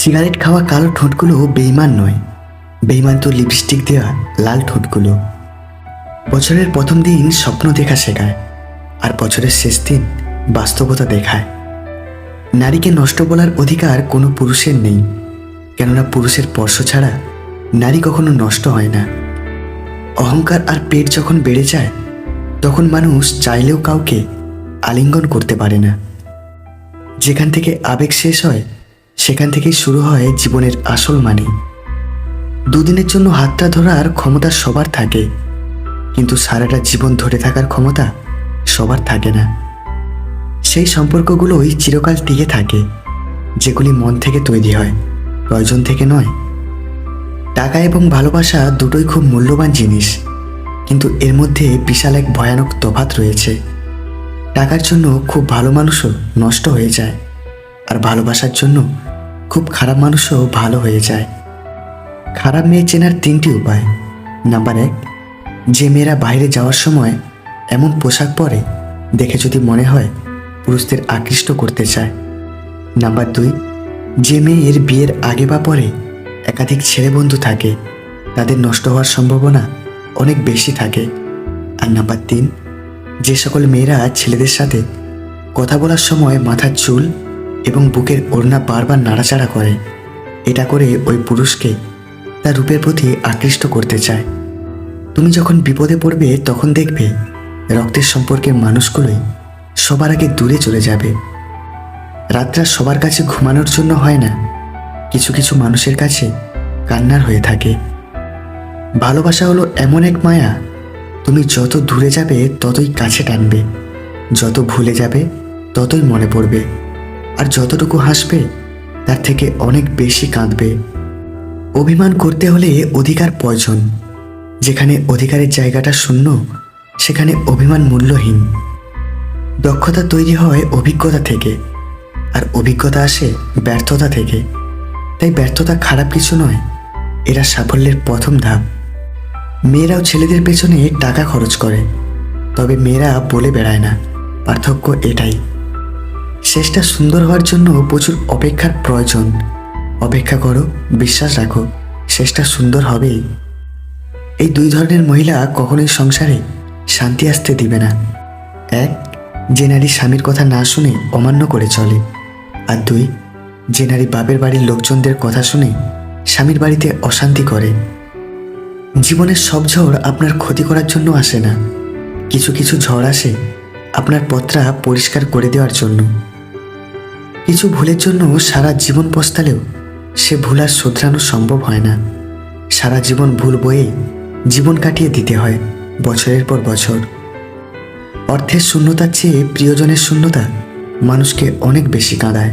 Cigarette খাওয়া কালো ঠোঁটগুলো বেইমান নয়, বেইমান তো লিপস্টিক দেওয়া লাল ঠোঁটগুলো। বছরের প্রথম দিন স্বপ্ন দেখা শেখায়, আর বছরের শেষ দিন বাস্তবতা দেখায়। নারীকে নষ্ট বলার অধিকার কোনো পুরুষের নেই, কেননা পুরুষের স্পর্শ ছাড়া নারী কখনো নষ্ট হয় না। অহংকার আর পেট যখন বেড়ে যায়, তখন মানুষ চাইলেও কাউকে আলিঙ্গন করতে পারে না। যেখান থেকে আবেগ শেষ হয়, সেখান থেকেই শুরু হয় জীবনের আসল মানে। দুদিনের জন্য হাতটা ধরার ক্ষমতা সবার থাকে, কিন্তু সারাটা জীবন ধরে থাকার ক্ষমতা সবার থাকে না। সেই সম্পর্কগুলোই চিরকাল টিকে থাকে, যেগুলি মন থেকে তৈরি হয়, প্রয়োজন থেকে নয়। টাকা এবং ভালোবাসা দুটোই খুব মূল্যবান জিনিস, কিন্তু এর মধ্যে বিশাল এক ভয়ানক তফাৎ রয়েছে। টাকার জন্য খুব ভালো মানুষও নষ্ট হয়ে যায়, আর ভালোবাসার জন্য খুব খারাপ মানুষও ভালো হয়ে যায়। খারাপ মেয়ে চেনার 3টি উপায়। নাম্বার 1, যে মেয়েরা বাইরে যাওয়ার সময় এমন পোশাক পরে দেখে যদি মনে হয় পুরুষদের আকৃষ্ট করতে চায়। নাম্বার 2, যে মেয়ের বিয়ের আগে বা পরে একাধিক ছেলে বন্ধু থাকে, তাদের নষ্ট হওয়ার সম্ভাবনা অনেক বেশি থাকে। আর নাম্বার 3, যে সকল মেয়েরা ছেলেদের সাথে কথা বলার সময় মাথার চুল এবং বুকের ওড়না বারবার নাড়াচাড়া করে, এটা করে ওই পুরুষকে তার রূপের প্রতি আকৃষ্ট করতে চায়। তুমি যখন বিপদে পড়বে, তখন দেখবে রক্তের সম্পর্কের মানুষগুলোই সবার আগে দূরে চলে যাবে। রাতটা সবার কাছে ঘুমানোর জন্য হয় না, কিছু কিছু মানুষের কাছে কান্নার হয়ে থাকে। ভালোবাসা হলো এমন এক মায়া, তুমি যত দূরে যাবে ততই কাছে টানবে, যত ভুলে যাবে ততই মনে পড়বে, আর যতটুকু হাসবে তার থেকে অনেক বেশি কাঁদবে। অভিমান করতে হলে অধিকার প্রয়োজন। যেখানে অধিকারের জায়গাটা শূন্য, সেখানে অভিমান মূল্যহীন। দক্ষতা তৈরি হয় অভিজ্ঞতা থেকে, আর অভিজ্ঞতা আসে ব্যর্থতা থেকে। তাই ব্যর্থতা খারাপ কিছু নয়, এরা সাফল্যের প্রথম ধাপ। মেয়েরাও ছেলেদের পেছনে টাকা খরচ করে, তবে মেয়েরা বলে বেড়ায় না। পার্থক্য এটাই, শেষটা সুন্দর হওয়ার জন্য প্রচুর অপেক্ষার প্রয়োজন। অপেক্ষা করো, বিশ্বাস রাখো, শেষটা সুন্দর হবেই। এই 2 ধরনের মহিলা কখনোই সংসারে শান্তি আসতে দিবে না। 1, যে নারী স্বামীর কথা না শুনে অমান্য করে চলে। আর 2, যে নারী বাপের বাড়ির লোকজনদের কথা শুনে স্বামীর বাড়িতে অশান্তি করে। জীবনের সব ঝড় আপনার ক্ষতি করার জন্য আসে না, কিছু কিছু ঝড় আসে আপনার পথটা পরিষ্কার করে দেওয়ার জন্য। কিছু ভুলের জন্য সারা জীবন পস্তালেও সে ভুল আর শোধরানো সম্ভব হয় না। সারা জীবন ভুল বয়ে জীবন কাটিয়ে দিতে হয় বছরের পর বছর। অর্থের শূন্যতার চেয়ে প্রিয়জনের শূন্যতা মানুষকে অনেক বেশি কাঁদায়।